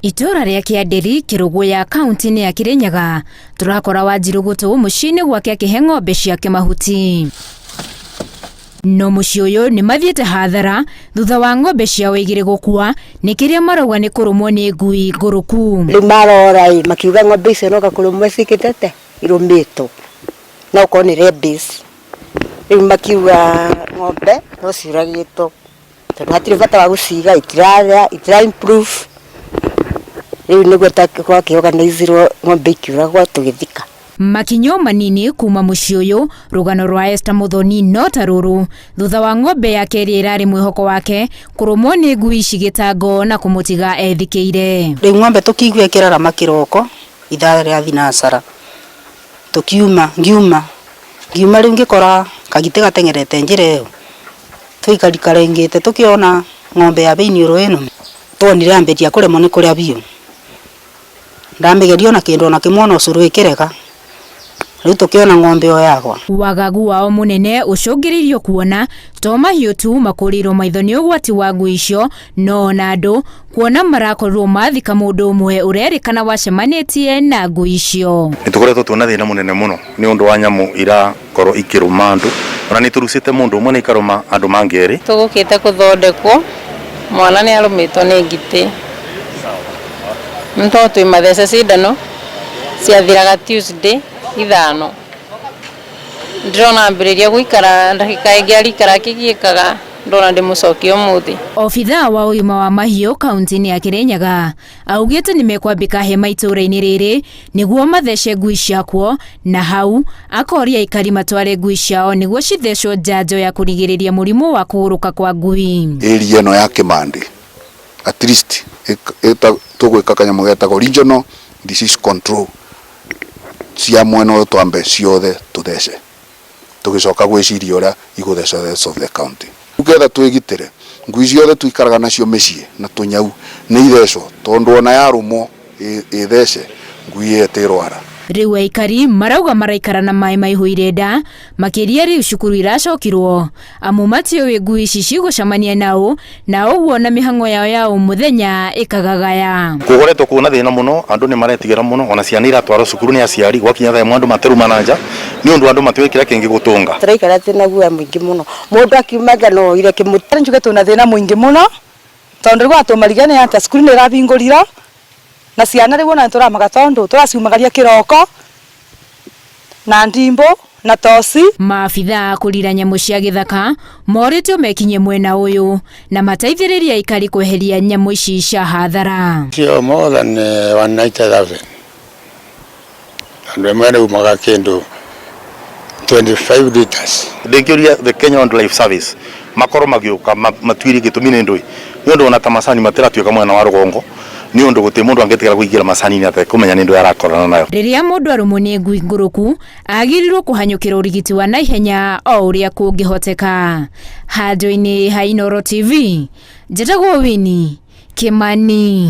Itura ria Kiandiri Kirũgũ ya kaunti ya Kirinyaga turakora Wanjirugutu muciini gwake akihe ng'ombe ciake mahuti. No muciĩ ũyũ nĩ mathiĩte hathara thutha wa ng'ombe ciao igĩrĩ gũkua nĩ kĩrĩa marauga nĩ kũrũmwo nĩ ngui ngũrũku. Rĩu marora makiuga ng'ombe icio no gakũrũmwo cikĩtete irũmĩtwo no ko nĩ rabies. Rĩu makiuga ng'ombe no ciũragĩtwo tondũ hatirĩ bata wa gũciga itira improve. Rĩu nĩguo twakĩorganizirwo ng'ombe ikiũragwo tũgĩthika. Makinyo manini kuma muciĩ ũyũ rũgano rwa Esther Muthoni no ta rũrũ thutha wa ng'ombe yake ĩrĩa ĩrarĩ mwĩhoko wake kũrũmwo nĩ ngui cigĩtango na kũmũtiga ethikĩire. Rĩu ng'ombe tũkĩigua ĩkĩrarama kĩroko ithaa rĩa thinacara tũkiuma ngiuma rĩu ngĩkora kagitĩ gatengerete njĩra ĩyo tũikarĩngĩte tũkĩona ng'ombe ya bĩiniũrũ ĩno tuonire ambĩtie kũremwo nĩ kũrĩa biũ ndamĩgerio na kĩndũ na kĩmwe ũcũrũ ĩkĩrega. Rĩu tũkĩona ng'ombe ĩyo yagwa. Wagagu wao mũnene ũcũngĩrĩirio kuona to mahiũ tu makũrĩirwo maitho nĩ ũgwati wa ngui icio no na andũ kuona marakorwo mathika mũndũ ũmwe ũrerĩkana wacemanĩtie na ngui icio. Nĩtũkoretwo tuona thĩna mũnene mũno nĩ ũndũ wa nyamũ irakorwo ikĩrũma andũ ona nĩtũrucĩte mũndũ ũmwe na ikarũma andũ mangĩ. Tũgũkĩte gũthondekwo mwana nĩ arũmĩtwo nĩ ngitĩ nto twĩ mathece cindano ciathiraga Tuesday 5 ndĩrona ambĩrĩria gũikara ndagĩka ĩngĩ arikara kĩgiĩkaga ndona ndĩmũcokia ũmũthĩ. Obithaa wa ũgima wa mahiũ kaunti-inĩ ya Kirinyaga augĩte nĩmekwambĩka hema itũra-inĩ rĩrĩ nĩguo mathece ngui ciakuo na hau akoria aikari matware ngui ciao nĩguo cithecwo njanjo ya kũrigĩrĩria mũrimũ wa kũgũrũka kwa ngui. Area ĩno ya Kimandi at least tũgwĩka kanyamũ getagwo regional disease control cia mwena ũyũ twambe ciothe tũthece tũgĩcoka gwĩciria ũrĩa igũtheca the rest of the county. Tugetha twĩgitĩre ngui ciothe tuikaraga nacio mĩciĩ na tũnyau nĩ ithecwo tondũ ona yarũmwo ĩthece ngui ĩtĩrwara. Rĩu aikari marauga maraikara na maĩ maihũire nda makĩria rĩu cukuru iracokirwo amu matiũĩ ngui ici cigũcemania nao na ũguo na mĩhang'o yao ya mũthenya ĩkagagaya. Kũgoretwo kuona thĩna mũno andũ nĩ maretigĩra mũno ona ciana iratwarwo cukuru nĩ aciari gwakinya thaa andũ materuma na nja nĩ ũndũ andũ matiũĩ kĩrĩa kĩngĩ gũtũnga. Tũraikara tena guoya mũingĩ mũno mũndũ akiumaga no ire kĩmũtara njuge tũna thĩna mũingĩ mũno tondũ rĩu atũmarigane ata cukuru nĩ ĩrabingũrira na ciana rĩu ona tũramaga tondũ tũraciumagaria kĩroko na ndimbo na toci. Maabithaa kũrira nyamũ cia gĩthaka morĩtwo mekinye mwena ũyũ na mateithĩrĩria aikari kweheria nyamũ ici cia hathara. More than 190,000 and mwene umaga kĩndũ 25 liters. Ndĩngĩũria the Kenya Wildlife Service makorwo magĩũka matuĩrie gĩtũmi nĩ ndũĩ nĩ ũndũ ona ta macani matiratuĩka mwena wa rũgongo nĩ ũndũ gũtĩ mũndũ angĩtĩkĩra kũingĩra macani-inĩ atekũmenya nĩ ndũ arakorana nayo. Rĩrĩa mũndũ arũmwo nĩ ngui ngũrũku agĩrĩirwo kũhanyũkĩra ũrigiti wa naihenya o ũrĩa kũngĩhoteka. Handũ-inĩ ha Inooro TV njĩtagwo Winnie Kimandi.